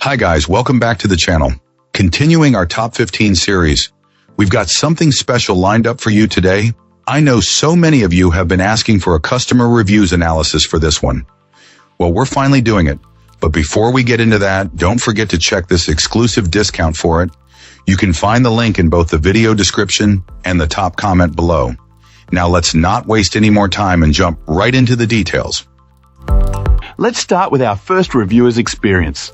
Hi guys, welcome back to the channel. Continuing our top 15 series, we've got something special lined up for you today. I know so many of you have been asking for a customer reviews analysis for this one. Well, we're finally doing it. But before we get into that, don't forget to check this exclusive discount for it. You can find the link in both the video description and the top comment below. Now let's not waste any more time and jump right into the details. Let's start with our first reviewer's experience.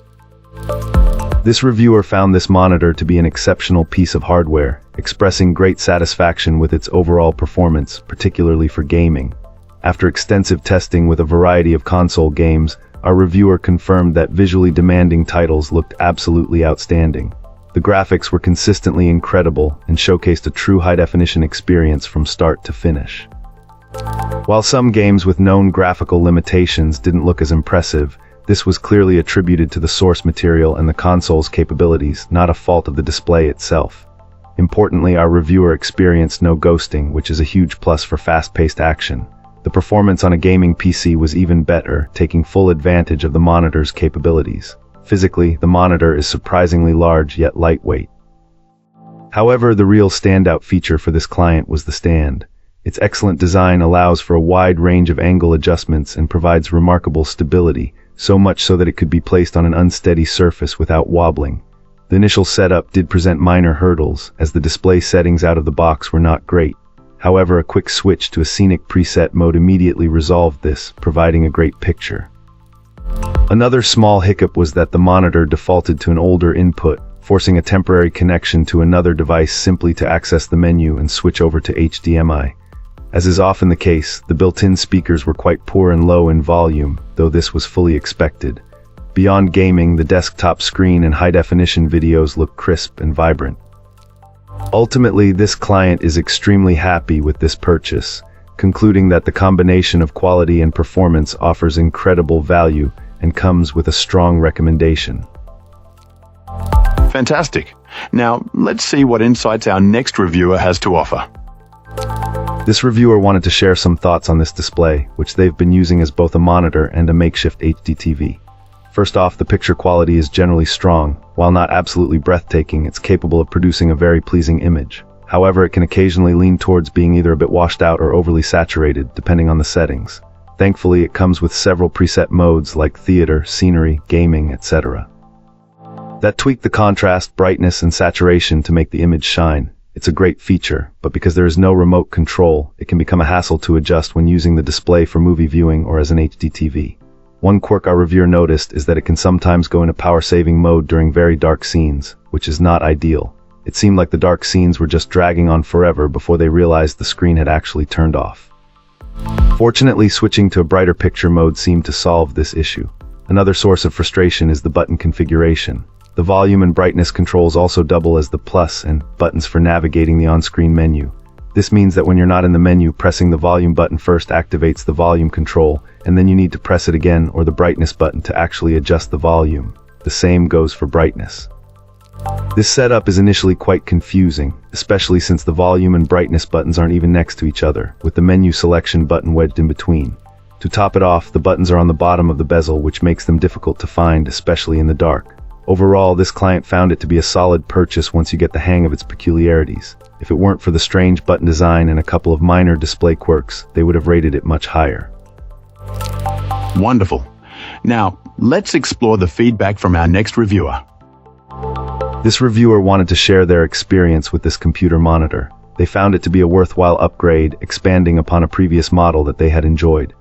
This reviewer found this monitor to be an exceptional piece of hardware, expressing great satisfaction with its overall performance, particularly for gaming. After extensive testing with a variety of console games, our reviewer confirmed that visually demanding titles looked absolutely outstanding. The graphics were consistently incredible and showcased a true high-definition experience from start to finish. While some games with known graphical limitations didn't look as impressive, this was clearly attributed to the source material and the console's capabilities, not a fault of the display itself. Importantly, our reviewer experienced no ghosting, which is a huge plus for fast-paced action. The performance on a gaming PC was even better, taking full advantage of the monitor's capabilities. Physically, the monitor is surprisingly large yet lightweight. However, the real standout feature for this client was the stand. Its excellent design allows for a wide range of angle adjustments and provides remarkable stability, so much so that it could be placed on an unsteady surface without wobbling. The initial setup did present minor hurdles, as the display settings out of the box were not great. However, a quick switch to a scenic preset mode immediately resolved this, providing a great picture. Another small hiccup was that the monitor defaulted to an older input, forcing a temporary connection to another device simply to access the menu and switch over to HDMI. As is often the case, the built-in speakers were quite poor and low in volume, though this was fully expected. Beyond gaming, the desktop screen and high-definition videos look crisp and vibrant. Ultimately, this client is extremely happy with this purchase, concluding that the combination of quality and performance offers incredible value and comes with a strong recommendation. Fantastic. Now, let's see what insights our next reviewer has to offer. This reviewer wanted to share some thoughts on this display, which they've been using as both a monitor and a makeshift HD TV. First off, the picture quality is generally strong. While not absolutely breathtaking, it's capable of producing a very pleasing image. However, it can occasionally lean towards being either a bit washed out or overly saturated, depending on the settings. Thankfully, it comes with several preset modes like theater, scenery, gaming, etc. that tweak the contrast, brightness, and saturation to make the image shine. It's a great feature, but because there is no remote control, it can become a hassle to adjust when using the display for movie viewing or as an HD TV. One quirk our reviewer noticed is that it can sometimes go into power-saving mode during very dark scenes, which is not ideal. It seemed like the dark scenes were just dragging on forever before they realized the screen had actually turned off. Fortunately, switching to a brighter picture mode seemed to solve this issue. Another source of frustration is the button configuration. The volume and brightness controls also double as the plus and buttons for navigating the on-screen menu. This means that when you're not in the menu, pressing the volume button first activates the volume control, and then you need to press it again or the brightness button to actually adjust the volume. The same goes for brightness. This setup is initially quite confusing, especially since the volume and brightness buttons aren't even next to each other, with the menu selection button wedged in between. To top it off, the buttons are on the bottom of the bezel, which makes them difficult to find, especially in the dark. Overall, this client found it to be a solid purchase once you get the hang of its peculiarities. If it weren't for the strange button design and a couple of minor display quirks, they would have rated it much higher. Wonderful. Now, let's explore the feedback from our next reviewer. This reviewer wanted to share their experience with this computer monitor. They found it to be a worthwhile upgrade, expanding upon a previous model that they had enjoyed.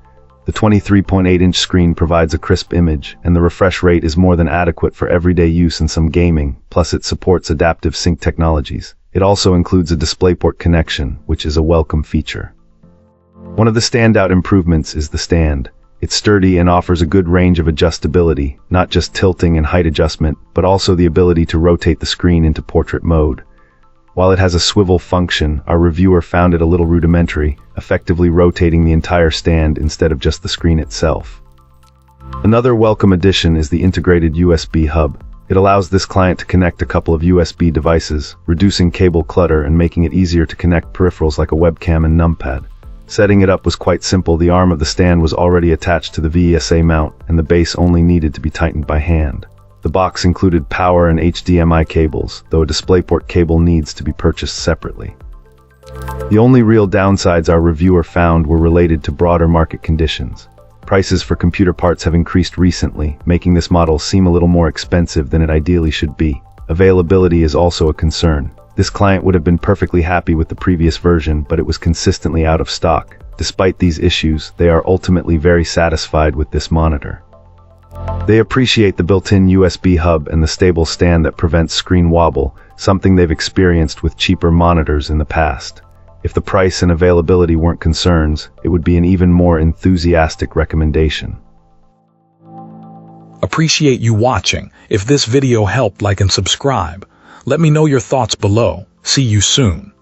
The 23.8-inch screen provides a crisp image, and the refresh rate is more than adequate for everyday use and some gaming, plus it supports adaptive sync technologies. It also includes a DisplayPort connection, which is a welcome feature. One of the standout improvements is the stand. It's sturdy and offers a good range of adjustability, not just tilting and height adjustment, but also the ability to rotate the screen into portrait mode. While it has a swivel function, our reviewer found it a little rudimentary, effectively rotating the entire stand instead of just the screen itself. Another welcome addition is the integrated USB hub. It allows this client to connect a couple of USB devices, reducing cable clutter and making it easier to connect peripherals like a webcam and numpad. Setting it up was quite simple. The arm of the stand was already attached to the VESA mount, and the base only needed to be tightened by hand. The box included power and HDMI cables, though a DisplayPort cable needs to be purchased separately. The only real downsides our reviewer found were related to broader market conditions. Prices for computer parts have increased recently, making this model seem a little more expensive than it ideally should be. Availability is also a concern. This client would have been perfectly happy with the previous version, but it was consistently out of stock. Despite these issues, they are ultimately very satisfied with this monitor. They appreciate the built-in USB hub and the stable stand that prevents screen wobble, something they've experienced with cheaper monitors in the past. If the price and availability weren't concerns, it would be an even more enthusiastic recommendation. Appreciate you watching. If this video helped, like and subscribe. Let me know your thoughts below. See you soon.